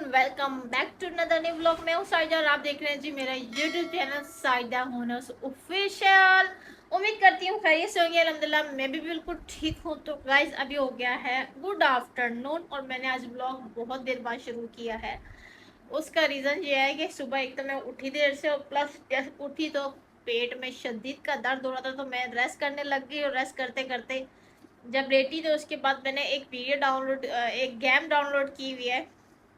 Welcome back to another new vlog. मैं हूँ साइदा और आप देख रहे हैं जी मेरा यूट्यूब चैनल साइदा हुनर्स ऑफिशियल। उम्मीद करती हूँ खैरियत से होंगे। अल्हम्दुलिल्लाह मैं भी बिल्कुल ठीक हूँ। तो गाइस अभी हो गया है गुड आफ्टरनून और मैंने आज व्लॉग बहुत देर बाद शुरू किया है। उसका रीज़न ये है कि सुबह एक तो मैं उठी देर से और प्लस जैसे उठी तो पेट में शदीद का दर्द हो रहा था, तो मैं रेस्ट करने लग गई और रेस्ट करते करते जब लेटी तो उसके बाद मैंने एक गेम डाउनलोड की हुई है।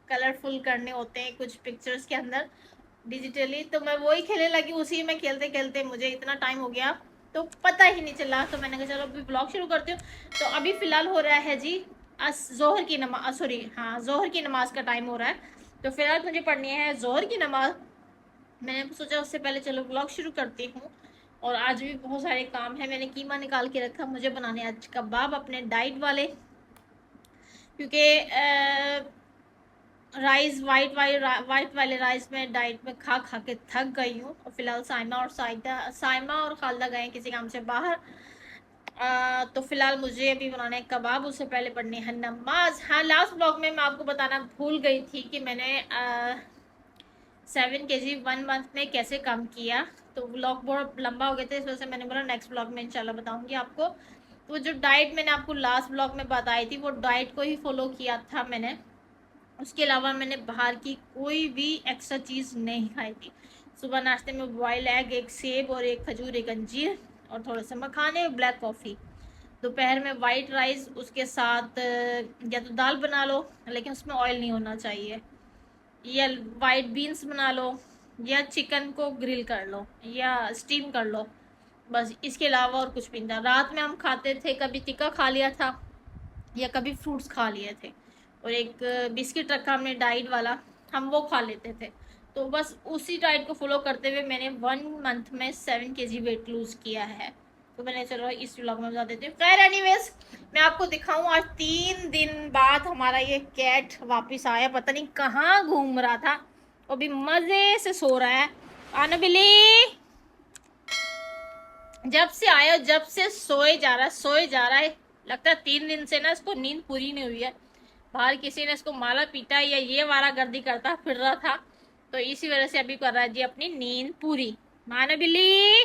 कलरफुल करने होते हैं कुछ पिक्चर्स के अंदर डिजिटली, तो मैं वही खेलने लगी। उसी में खेलते खेलते मुझे इतना टाइम हो गया तो पता ही नहीं चला। तो मैंने कहा चलो अभी ब्लॉग शुरू करती हूँ। तो अभी फ़िलहाल हो रहा है जी जोहर की नमाज, सॉरी हाँ जोहर की नमाज का टाइम हो रहा है। तो फिलहाल मुझे पढ़नी है जोहर की नमाज। मैंने सोचा उससे पहले चलो ब्लॉग शुरू करती हूँ। और आज भी बहुत सारे काम है। मैंने कीमा निकाल के रखा, मुझे बनाने आज कबाब अपने डाइट वाले, क्योंकि राइस वाइट वाले राइस में डाइट में खा खा के थक गई हूँ। और फिलहाल साइमा और खालदा गए किसी काम से बाहर। तो फिलहाल मुझे अभी बनाना है कबाब, उससे पहले पढ़नी है नमाज। हाँ, लास्ट ब्लॉग में मैं आपको बताना भूल गई थी कि मैंने 7 kg 1 मंथ में कैसे कम किया। तो ब्लॉग बहुत लंबा हो गया था, इस वजह से मैंने बोला नेक्स्ट ब्लॉग में इंशाल्लाह बताऊंगी आपको। तो जो डाइट मैंने आपको लास्ट ब्लॉग में बताई थी वो डाइट को ही फॉलो किया था मैंने। उसके अलावा मैंने बाहर की कोई भी एक्स्ट्रा चीज़ नहीं खाई थी। सुबह नाश्ते में बॉयल एग, एक सेब और एक खजूर, एक अंजीर और थोड़े से मखाने, ब्लैक कॉफ़ी। दोपहर में वाइट राइस, उसके साथ या तो दाल बना लो लेकिन उसमें ऑयल नहीं होना चाहिए, या वाइट बीन्स बना लो, या चिकन को ग्रिल कर लो या स्टीम कर लो। बस इसके अलावा और कुछ भी नहीं था। रात में हम खाते थे, कभी टिक्का खा लिया था या कभी फ्रूट्स खा लिए थे। और एक बिस्किट रखा हमने डाइट वाला, हम वो खा लेते थे। तो बस उसी डाइट को फॉलो करते हुए मैंने 1 मंथ में 7 kg वेट लूज़ किया है। तो मैंने चलो इस व्लॉग में बता देती हूँ। खैर एनीवेज, मैं आपको दिखाऊँ आज 3 दिन बाद हमारा ये कैट वापस आया। पता नहीं कहाँ घूम रहा था, अभी मज़े से सो रहा है। आना बिल्ली, जब से आया जब से सोए जा रहा है। लगता है 3 दिन से ना इसको नींद पूरी नहीं हुई है। बाहर किसी ने इसको माला पीटा या ये वारा गर्दी करता फिर रहा था, तो इसी वजह से अभी कर रहा है जी अपनी नींद पूरी। मानो बिल्ली,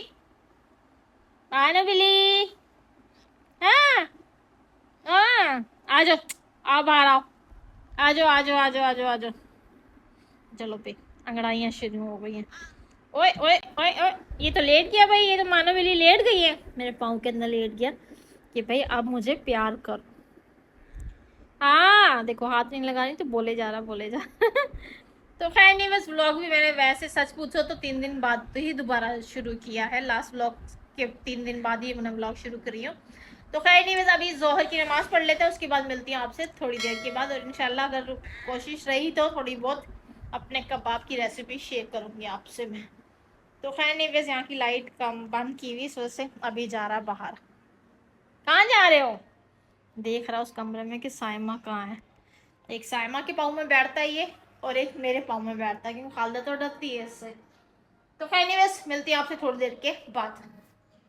मानो बिल्ली, हाँ हाँ, आ जाओ, आओ बाहर आओ, आ जाओ आ जाओ आ जाओ आ जाओ आ जाओ। चलो पे अंगड़ाइयाँ शुरू हो गई हैं। ओए ओए ओए ओए, ये तो लेट गया भाई, ये तो मानो बिल्ली लेट गई है, मेरे पाँव के अंदर लेट गया कि भाई अब मुझे प्यार करो। हाँ देखो हाथ नहीं लगा रही तो बोले जा रहा बोले जा तो खैर नहीं, बस व्लॉग भी मैंने वैसे सच पूछो तो 3 दिन बाद तो ही दोबारा शुरू किया है। लास्ट व्लॉग के 3 दिन बाद ही मैंने व्लॉग शुरू करी हूँ। तो खैर नहीं, बस अभी जोहर की नमाज़ पढ़ लेते हैं, उसके बाद मिलती हूँ आपसे थोड़ी देर के बाद। और इंशाल्लाह अगर कोशिश रही तो थोड़ी बहुत अपने कबाब की रेसिपी शेयर करूँगी आपसे मैं। तो खैर नहीं, बस यहाँ की लाइट कम बंद की हुई, इस वजह से अभी जा रहा बाहर। कहाँ जा रहे हो? देख रहा उस कमरे में कि साइमा कहाँ है। एक साइमा के पाँव में बैठता है ये, और एक मेरे पाँव में बैठता है, क्योंकि खालदा तो डरती है इससे। तो खैर एनीवेज, मिलती है आपसे थोड़ी देर के बाद।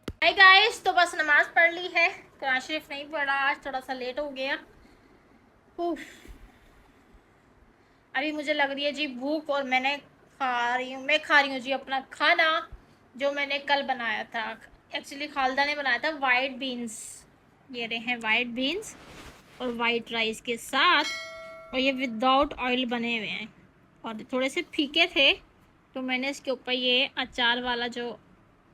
हाय गाइस, तो बस नमाज पढ़ ली है, कुरान शरीफ नहीं पढ़ा आज, थोड़ा सा लेट हो गया। उफ, अभी मुझे लग रही है जी भूख, और मैं खा रही हूँ जी अपना खाना जो मैंने कल बनाया था। एक्चुअली खालदा ने बनाया था वाइट बीन्स, ये रहे हैं वाइट बीन्स और वाइट राइस के साथ, और ये विदाउट ऑयल बने हुए हैं और थोड़े से फीके थे। तो मैंने इसके ऊपर ये अचार वाला जो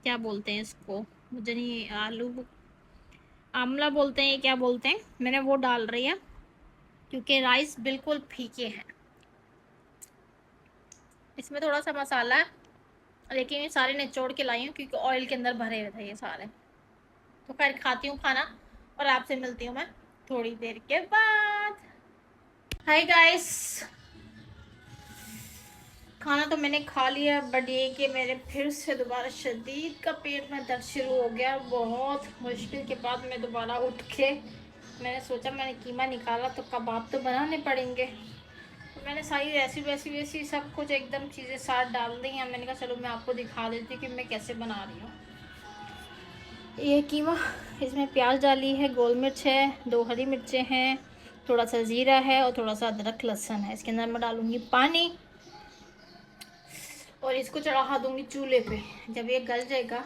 क्या बोलते हैं इसको, मुझे नहीं, आलू आमला बोलते हैं, क्या बोलते हैं, मैंने वो डाल रही है क्योंकि राइस बिल्कुल फीके हैं। इसमें थोड़ा सा मसाला है, लेकिन ये सारे निचोड़ के लाई हूँ क्योंकि ऑयल के अंदर भरे हुए थे ये सारे। तो खैर खाती हूँ खाना और आपसे मिलती हूँ मैं थोड़ी देर के बाद। हाय गाइस, खाना तो मैंने खा लिया, बट ये कि मेरे फिर से दोबारा शदीद का पेट में दर्द शुरू हो गया। बहुत मुश्किल के बाद मैं दोबारा उठ के मैंने सोचा, मैंने कीमा निकाला तो कबाब तो बनाने पड़ेंगे। तो मैंने सारी रेसिपी सब कुछ एकदम चीज़ें साथ डाल दी हैं। मैंने कहा चलो मैं आपको दिखा देती हूँ कि मैं कैसे बना रही हूँ ये कीमा। इसमें प्याज डाली है, गोल मिर्च है, 2 हरी मिर्चें हैं, थोड़ा सा ज़ीरा है और थोड़ा सा अदरक लहसुन है। इसके अंदर मैं डालूँगी पानी और इसको चढ़ा दूँगी चूल्हे पे। जब ये गल जाएगा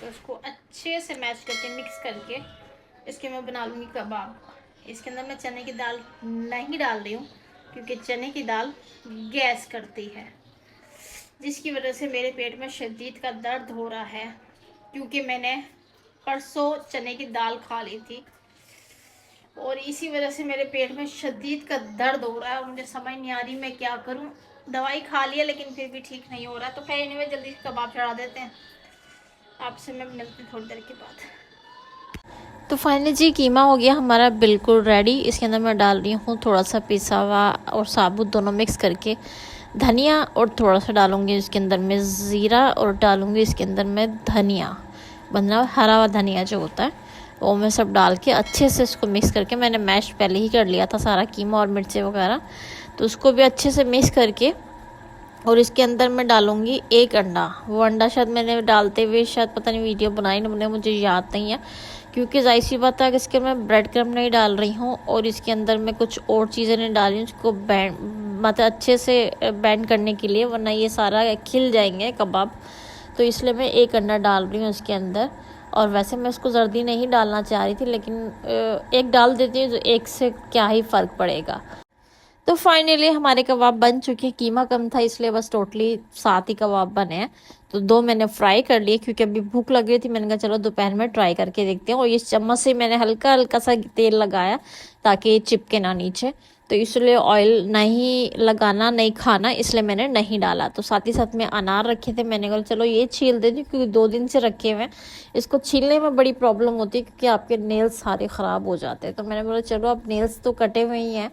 तो उसको अच्छे से मैश करके मिक्स करके इसके मैं बना लूँगी कबाब। इसके अंदर मैं चने की दाल नहीं डाल रही हूँ क्योंकि चने की दाल गैस करती है, जिसकी वजह से मेरे पेट में शदीद का दर्द हो रहा है, क्योंकि मैंने परसों चने की दाल खा ली थी और इसी वजह से मेरे पेट में शदीद का दर्द हो रहा है और मुझे समझ नहीं आ रही मैं क्या करूं। दवाई खा ली है लेकिन फिर भी ठीक नहीं हो रहा है। तो खैर एनीवे जल्दी से कबाब चढ़ा देते हैं। आपसे मैं मिलती हूँ थोड़ी देर के बाद। तो फाइनली जी कीमा हो गया हमारा बिल्कुल रेडी। इसके अंदर मैं डाल रही हूँ थोड़ा सा पिसा हुआ और साबुत दोनों मिक्स करके धनिया, और थोड़ा सा डालूँगी इसके अंदर में ज़ीरा, और डालूँगी इसके अंदर में धनिया, मतलब हरा हुआ धनिया जो होता है वो मैं सब डाल के अच्छे से इसको मिक्स करके, मैंने मैश पहले ही कर लिया था सारा कीमा और मिर्चें वगैरह, तो उसको भी अच्छे से मिक्स करके, और इसके अंदर मैं डालूँगी एक अंडा। वो अंडा शायद मैंने डालते हुए शायद पता नहीं वीडियो बनाई नहीं, मुझे याद नहीं है, क्योंकि जाहिर सी बात है कि इसके मैं ब्रेड क्रम्ब नहीं डाल रही हूँ और इसके अंदर मैं कुछ और चीज़ें नहीं डाल रही हूँ उसको बैंड, मतलब अच्छे से बैंड करने के लिए, वरना ये सारा खिल जाएंगे कबाब। तो इसलिए मैं एक अंडा डाल रही हूँ इसके अंदर। और वैसे मैं उसको जर्दी नहीं डालना चाह रही थी, लेकिन एक डाल देती हूँ तो एक से क्या ही फ़र्क पड़ेगा। तो फाइनली हमारे कबाब बन चुके हैं। कीमा कम था इसलिए बस टोटली 7 ही कबाब बने हैं। तो 2 मैंने फ्राई कर लिए क्योंकि अभी भूख लग रही थी, मैंने कहा चलो दोपहर में ट्राई करके देखते हैं। और इस चम्मच से मैंने हल्का हल्का सा तेल लगाया ताकि ये चिपके ना नीचे, तो इसलिए ऑयल नहीं लगाना नहीं खाना, इसलिए मैंने नहीं डाला। तो साथ ही साथ में अनार रखे थे, मैंने कहा चलो ये छील देती हूँ क्योंकि 2 दिन से रखे हुए हैं। इसको छीलने में बड़ी प्रॉब्लम होती है क्योंकि आपके नेल्स सारे ख़राब हो जाते हैं। तो मैंने बोला चलो अब नेल्स तो कटे हुए ही हैं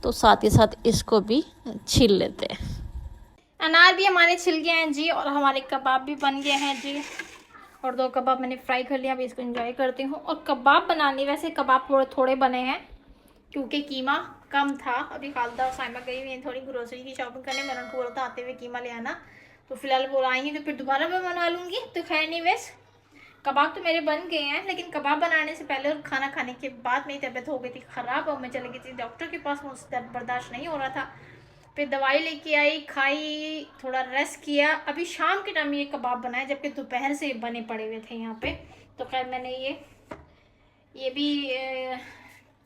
तो साथ ही साथ इसको भी छील लेते हैं। अनार भी हमारे छिल गए हैं जी और हमारे कबाब भी बन गए हैं जी। और 2 कबाब मैंने फ्राई कर लिया, अभी इसको एंजॉय करती हूँ। और कबाब बनाने, वैसे कबाब थोड़े थोड़े बने हैं क्योंकि कीमा कम था। अभी खालदा और साइमा गई हुई हैं थोड़ी ग्रोसरी की शॉपिंग करने, मैंने उनको बोला था आते हुए कीमा ले आना, तो फिलहाल वो आएंगे तो फिर दोबारा मैं बना लूँगी। तो खैर नहीं, वैसे कबाब तो मेरे बन गए हैं, लेकिन कबाब बनाने से पहले और खाना खाने के बाद मेरी तबीयत हो गई थी ख़राब और मैं चली गई थी डॉक्टर के पास। मुझसे दर्द बर्दाश्त नहीं हो रहा था, फिर दवाई लेके आई, खाई, थोड़ा रेस्ट किया। अभी शाम के टाइम ये कबाब बनाए जबकि दोपहर से बने पड़े हुए थे यहाँ पे। तो खैर मैंने ये भी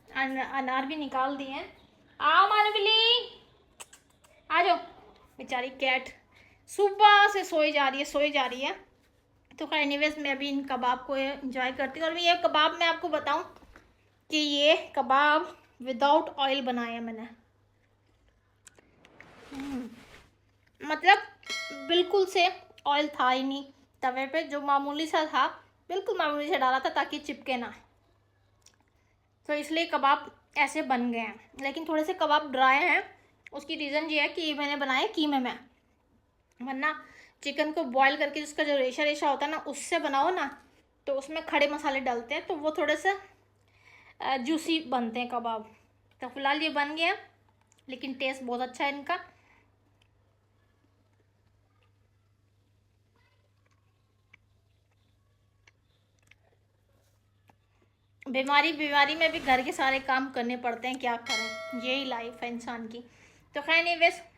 अनार भी निकाल दिए हैं। आओ मानवली, आ जाओ। बेचारी कैट सुबह से सोई जा रही है। तो खैर एनीवेज मैं अभी इन कबाब को एंजॉय करती हूँ। और ये कबाब मैं आपको बताऊँ कि ये कबाब विदाउट ऑयल बनाया मैंने, मतलब बिल्कुल से ऑयल था ही नहीं तवे पे, जो मामूली सा था, बिल्कुल मामूली सा डाला था ताकि चिपके ना। तो इसलिए कबाब ऐसे बन गए हैं, लेकिन थोड़े से कबाब ड्राई हैं। उसकी रीज़न ये है कि मैंने बनाए कीमे में, वरना चिकन को बॉईल करके उसका जो रेशा रेशा होता है ना, उससे बनाओ ना तो उसमें खड़े मसाले डालते हैं तो वो थोड़े से जूसी बनते हैं कबाब। तो फिलहाल ये बन गया, लेकिन टेस्ट बहुत अच्छा है इनका। बीमारी में भी घर के सारे काम करने पड़ते हैं, क्या करें, यही लाइफ है इंसान की। तो खैर नहीं, वैसे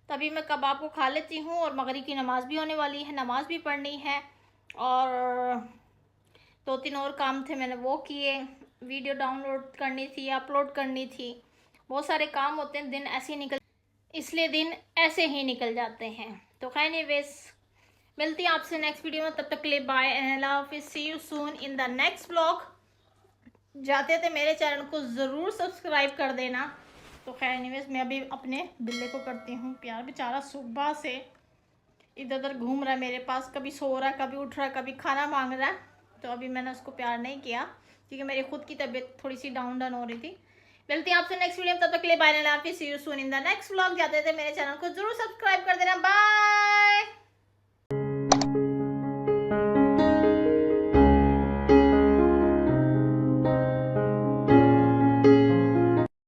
तभी मैं कबाब को खा लेती हूँ। और मगरिब की नमाज़ भी होने वाली है, नमाज़ भी पढ़नी है, और 2-3 और काम थे मैंने वो किए, वीडियो डाउनलोड करनी थी, अपलोड करनी थी, बहुत सारे काम होते हैं, दिन ऐसे ही इसलिए दिन ऐसे ही निकल जाते हैं। तो खैर नहीं, वैसे मिलती है आपसे नेक्स्ट वीडियो में, तब तक के लिए बाय एंड अल्लाह हाफिज़, see you soon in the next vlog. जाते थे मेरे चैनल को ज़रूर सब्सक्राइब कर देना। तो खैर एनीवेज मैं अभी अपने बिल्ले को करती हूँ प्यार। बेचारा सुबह से इधर उधर घूम रहा है मेरे पास, कभी सो रहा है, कभी उठ रहा है, कभी खाना मांग रहा है। तो अभी मैंने उसको प्यार नहीं किया क्योंकि मेरी खुद की तबीयत थोड़ी सी डाउन हो रही थी। मिलती हैं आपसे नेक्स्ट वीडियो में, तब तक के लिए बाय एंड अल्लाह हाफिज़, see you soon in the next vlog. जाते थे मेरे चैनल को जरूर सब्सक्राइब कर देना। बाय।